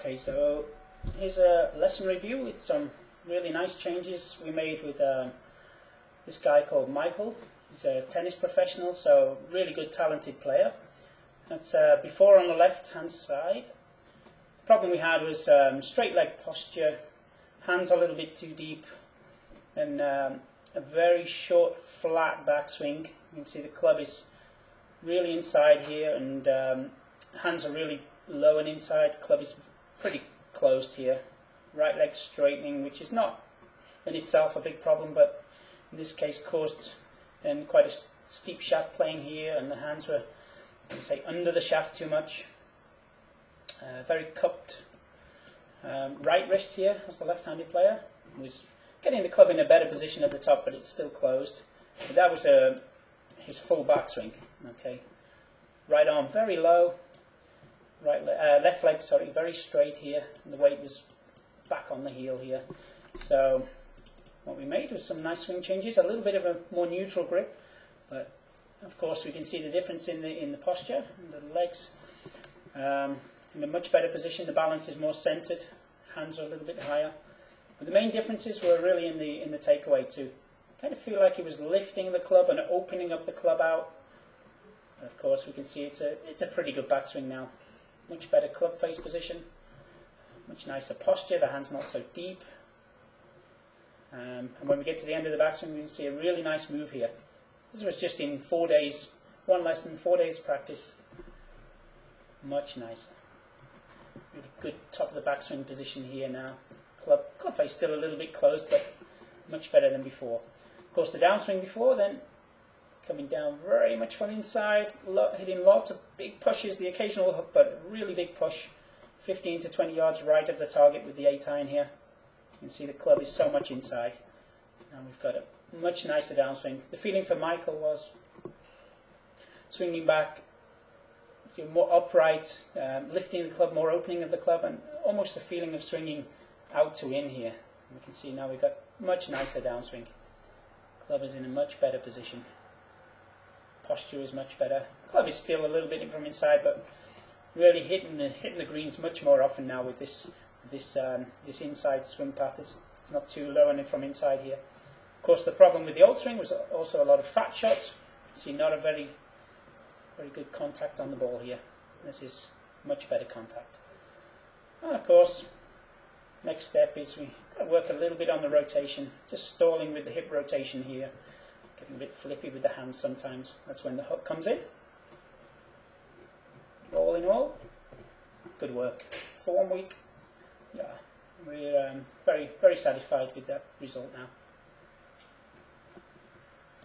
Okay, so here's a lesson review with some really nice changes we made with this guy called Michael. He's a tennis professional, so really good, talented player. That's before on the left-hand side. The problem we had was straight leg posture, hands a little bit too deep, and a very short, flat backswing. You can see the club is really inside here, and hands are really low and inside. Club is pretty closed here. Right leg straightening, which is not in itself a big problem, but in this case caused quite a steep shaft playing here, and the hands were, say, under the shaft too much. Very cupped right wrist here as the left-handed player. Was getting the club in a better position at the top, but it's still closed. But that was his full backswing. Okay, right arm very low, left leg, sorry, very straight here, and the weight was back on the heel here. So what we made was some nice swing changes, a little bit of a more neutral grip, but of course we can see the difference in the posture and the legs. In a much better position, the balance is more centered, hands are a little bit higher. But the main differences were really in the takeaway too. Kind of feel like he was lifting the club and opening up the club out. And of course we can see it's a pretty good backswing now. Much better club face position, much nicer posture, the hand's not so deep. And when we get to the end of the backswing, we can see a really nice move here. This was just in 4 days, one lesson, 4 days practice. Much nicer. Really good top of the backswing position here now. Club face still a little bit closed, but much better than before. Of course, the downswing before then, coming down very much from inside, hitting lots of big pushes, the occasional hook, but a really big push, 15 to 20 yards right of the target with the 8-iron here. You can see the club is so much inside. Now we've got a much nicer downswing. The feeling for Michael was swinging back, more upright, lifting the club, more opening of the club, and almost the feeling of swinging out to in here. We can see now we've got much nicer downswing. Club is in a much better position. Posture is much better. Club is still a little bit in from inside, but really hitting the greens much more often now with this inside swing path. It's not too low and in from inside here. Of course, the problem with the old swing was also a lot of fat shots. You can see not a very good contact on the ball here. This is much better contact. And of course, next step is we got to work a little bit on the rotation, just stalling with the hip rotation here, getting a bit flippy with the hands sometimes. That's when the hook comes in. All in all, good work for 1 week. Yeah, we're very satisfied with that result now.